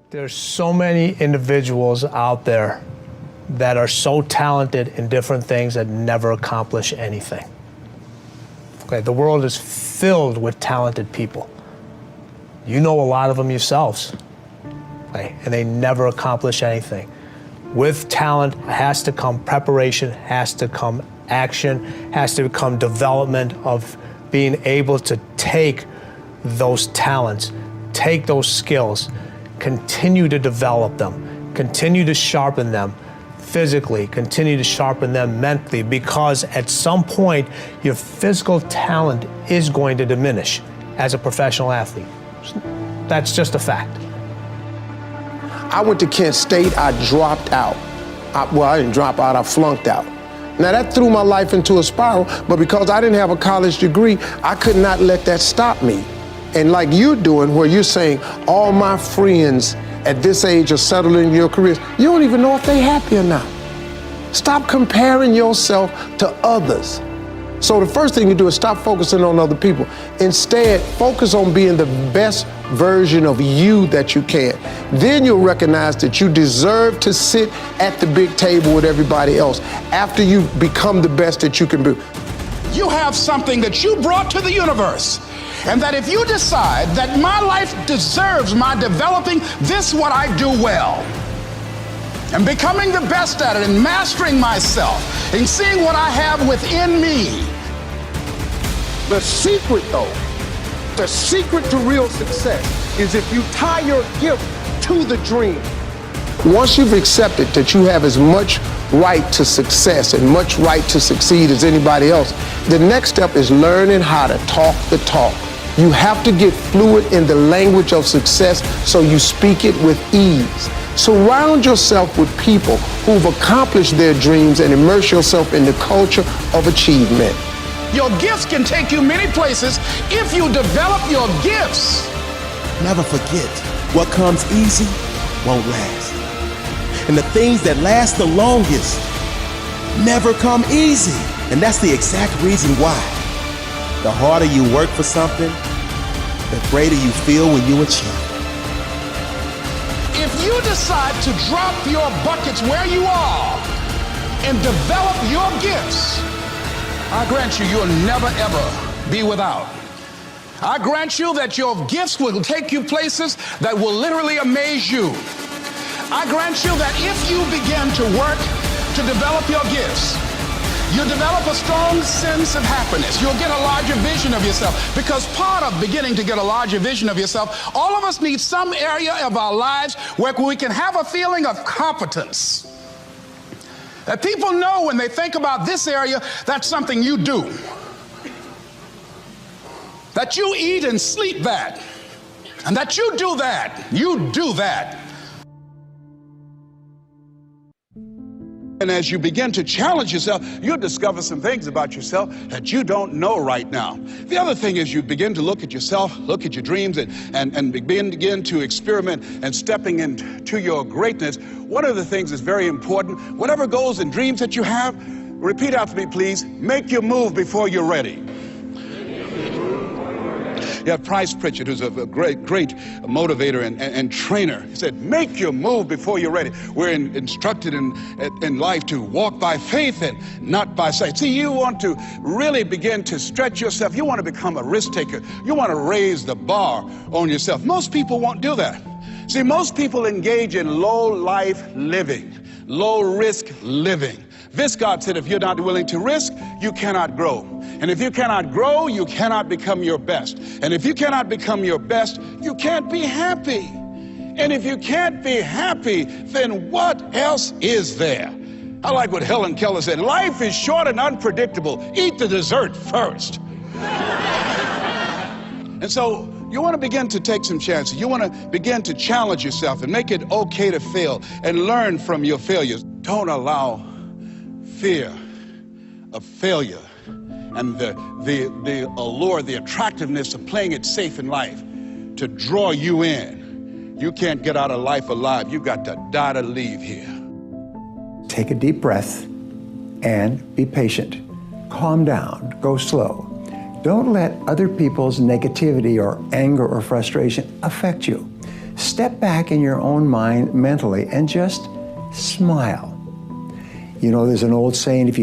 There's so many individuals out there that are so talented in different things that never accomplish anything. Okay, the world is filled with talented people. You know a lot of them yourselves, okay, and they never accomplish anything. With talent has to come preparation, has to come action, has to come development of being able to take those talents, take those skills, continue to develop them, continue to sharpen them physically, continue to sharpen them mentally, because at some point your physical talent is going to diminish as a professional athlete. That's just a fact. I went to Kent State, I dropped out. I didn't drop out, I flunked out. Now that threw my life into a spiral, but because I didn't have a college degree, I could not let that stop me. And like you're doing, where you're saying, all my friends at this age are settling in your careers, you don't even know if they're happy or not. Stop comparing yourself to others. So the first thing you do is stop focusing on other people. Instead, focus on being the best version of you that you can. Then you'll recognize that you deserve to sit at the big table with everybody else after you become the best that you can be. You have something that you brought to the universe, and that if you decide that my life deserves my developing this what I do well, and becoming the best at it, and mastering myself, and seeing what I have within me. The secret, though, the secret to real success is if you tie your gift to the dream. Once you've accepted that you have as much right to success and much right to succeed as anybody else, the next step is learning how to talk the talk. You have to get fluid in the language of success so you speak it with ease. Surround yourself with people who've accomplished their dreams and immerse yourself in the culture of achievement. Your gifts can take you many places if you develop your gifts. Never forget, what comes easy won't last. And the things that last the longest never come easy. And that's the exact reason why. The harder you work for something, the greater you feel when you achieve. If you decide to drop your buckets where you are and develop your gifts, I grant you, you'll never ever be without. I grant you that your gifts will take you places that will literally amaze you. I grant you that if you begin to work to develop your gifts, you develop a strong sense of happiness. You'll get a larger vision of yourself, because part of beginning to get a larger vision of yourself, all of us need some area of our lives where we can have a feeling of competence. That people know when they think about this area, that's something you do. That you eat and sleep that. And that you do that. You do that. And as you begin to challenge yourself, you'll discover some things about yourself that you don't know right now. The other thing is you begin to look at yourself, look at your dreams, and begin to experiment and stepping into your greatness. One of the things that's very important, whatever goals and dreams that you have, repeat after me, please. Make your move before you're ready. You have Price Pritchett, who's a great motivator and trainer. He said, make your move before you're ready. We're instructed in life to walk by faith and not by sight. See, you want to really begin to stretch yourself. You want to become a risk taker. You want to raise the bar on yourself. Most people won't do that. See, most people engage in low life living, low risk living. Viscott said, if you're not willing to risk, you cannot grow. And if you cannot grow, you cannot become your best. And if you cannot become your best, you can't be happy. And if you can't be happy, then what else is there? I like what Helen Keller said, life is short and unpredictable. Eat the dessert first. And so you want to begin to take some chances. You want to begin to challenge yourself and make it okay to fail and learn from your failures. Don't allow fear of failure and the allure, the attractiveness of playing it safe in life to draw you in. You can't get out of life alive. You got to die to leave here. Take a deep breath and be patient. Calm down, go slow. Don't let other people's negativity or anger or frustration affect you. step back in your own mind mentally and just smile. You know, there's an old saying, if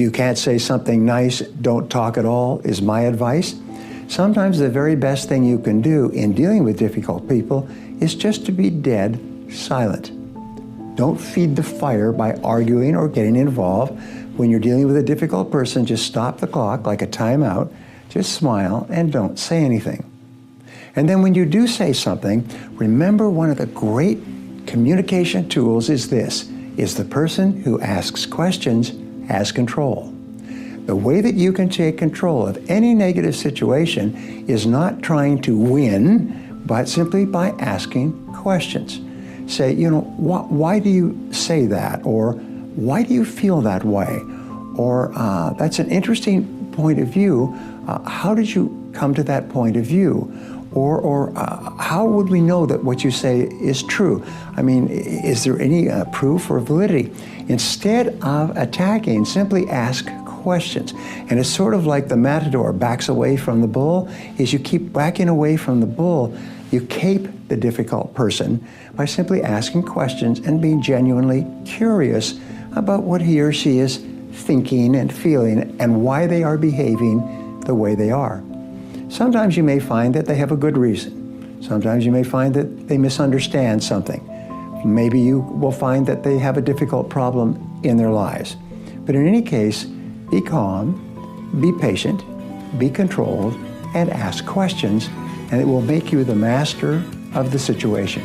you can't say something nice, don't talk at all, is my advice. Sometimes the very best thing you can do in dealing with difficult people is just to be dead silent. Don't feed the fire by arguing or getting involved. When you're dealing with a difficult person, just stop the clock like a timeout, just smile and don't say anything. And then when you do say something, remember one of the great communication tools is this, is the person who asks questions has control. The way that you can take control of any negative situation is not trying to win, but simply by asking questions. Say, you know, why do you say that? Or why do you feel that way? Or that's an interesting point of view. How did you come to that point of view? Or how would we know that what you say is true? I mean, is there any proof or validity? Instead of attacking, simply ask questions. And it's sort of like the matador backs away from the bull. As you keep backing away from the bull, you cape the difficult person by simply asking questions and being genuinely curious about what he or she is thinking and feeling and why they are behaving the way they are. Sometimes you may find that they have a good reason. Sometimes you may find that they misunderstand something. Maybe you will find that they have a difficult problem in their lives. But in any case, be calm, be patient, be controlled, and ask questions, and it will make you the master of the situation.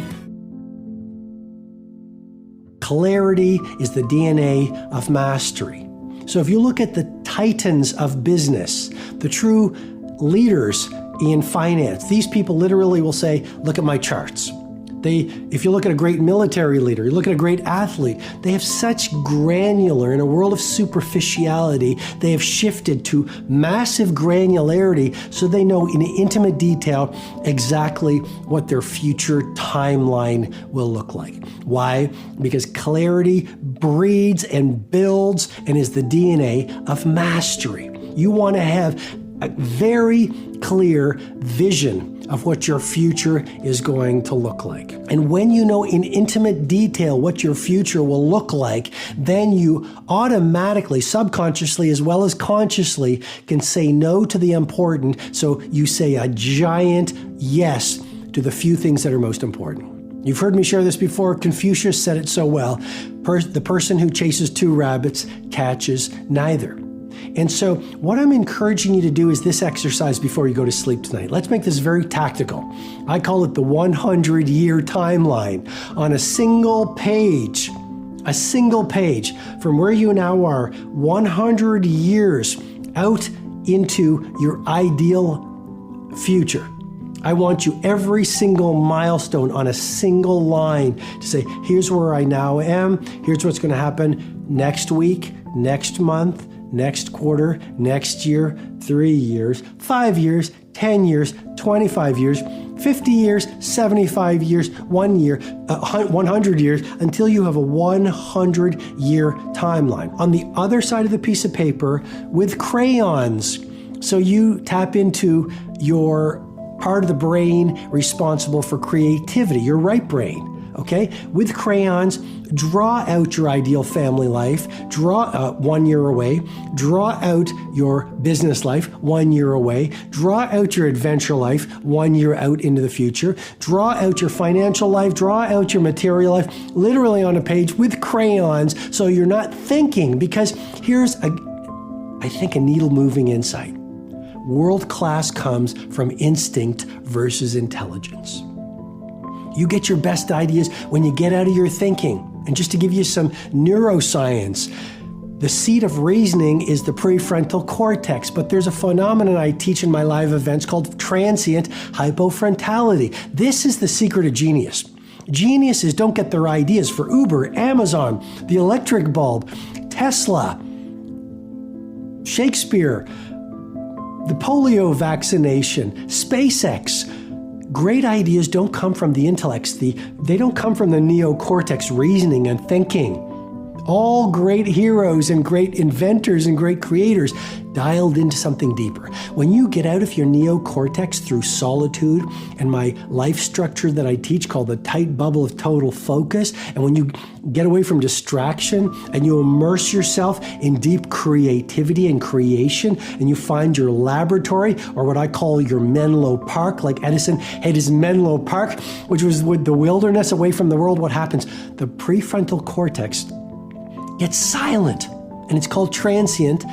Clarity is the DNA of mastery. So if you look at the titans of business, the true leaders in finance, these people literally will say, look at my charts. If you look at a great military leader, you look at a great athlete, they have such granular, in a world of superficiality, they have shifted to massive granularity so they know in intimate detail exactly what their future timeline will look like. Why? Because clarity breeds and builds and is the DNA of mastery. You want to have a very clear vision of what your future is going to look like. And when you know in intimate detail what your future will look like, then you automatically, subconsciously as well as consciously, can say no to the important, so you say a giant yes to the few things that are most important. You've heard me share this before. Confucius said it so well. The person who chases two rabbits catches neither. And so what I'm encouraging you to do is this exercise before you go to sleep tonight. Let's make this very tactical. I call it the 100-year timeline. On a single page from where you now are, 100 years out into your ideal future. I want you every single milestone on a single line to say, here's where I now am, here's what's going to happen next week, next month, next quarter, next year, 3 years, 5 years, 10 years, 25 years, 50 years, 75 years, 1 year, 100 years, until you have a 100-year timeline. On the other side of the piece of paper with crayons, so you tap into your part of the brain responsible for creativity, your right brain. Okay, with crayons, draw out your ideal family life, draw 1 year away, draw out your business life 1 year away, draw out your adventure life 1 year out into the future, draw out your financial life, draw out your material life, literally on a page with crayons, so you're not thinking, because here's a needle-moving insight. World class comes from instinct versus intelligence. You get your best ideas when you get out of your thinking. And just to give you some neuroscience, the seat of reasoning is the prefrontal cortex, but there's a phenomenon I teach in my live events called transient hypofrontality. This is the secret of genius. Geniuses don't get their ideas for Uber, Amazon, the electric bulb, Tesla, Shakespeare, the polio vaccination, SpaceX. Great ideas don't come from the intellects. They don't come from the neocortex reasoning and thinking. All great heroes and great inventors and great creators dialed into something deeper. When you get out of your neocortex through solitude and my life structure that I teach called the tight bubble of total focus, and when you get away from distraction and you immerse yourself in deep creativity and creation, and you find your laboratory, or what I call your Menlo Park, like Edison had his Menlo Park, which was with the wilderness away from the world, what happens? The prefrontal cortex gets silent, and it's called transient,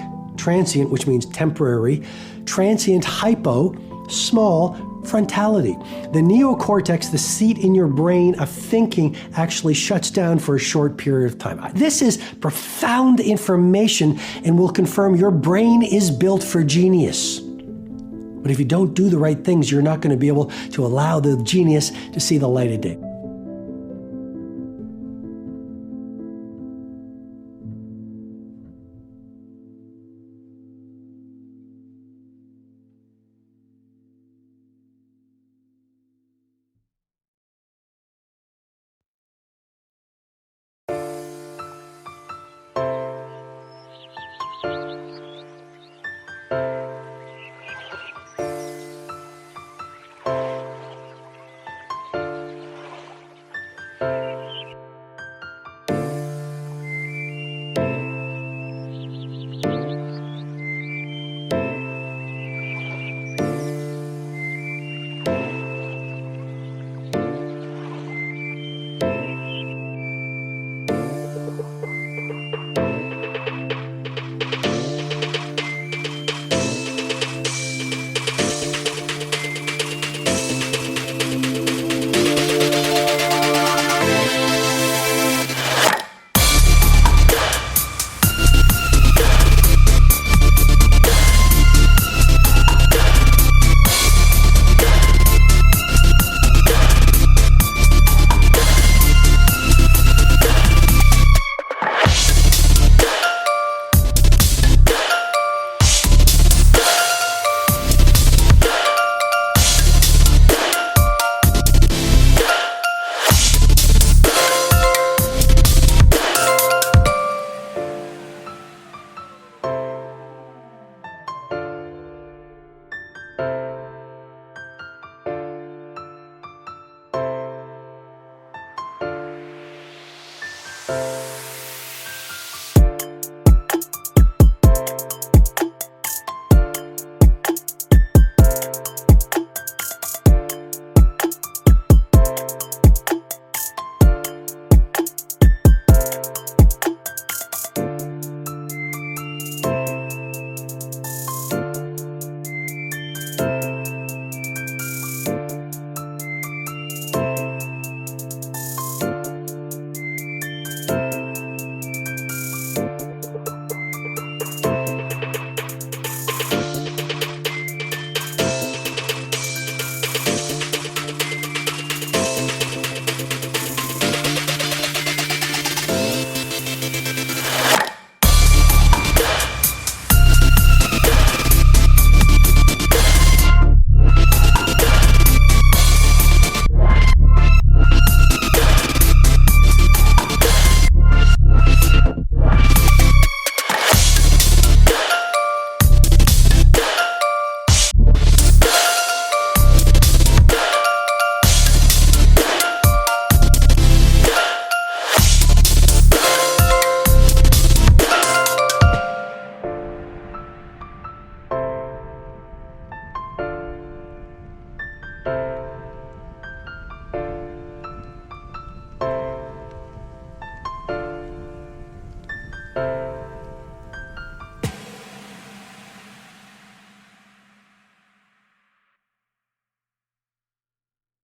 which means temporary, transient hypo, small frontality. The neocortex, the seat in your brain of thinking, actually shuts down for a short period of time. This is profound information and will confirm your brain is built for genius. But if you don't do the right things, you're not going to be able to allow the genius to see the light of day.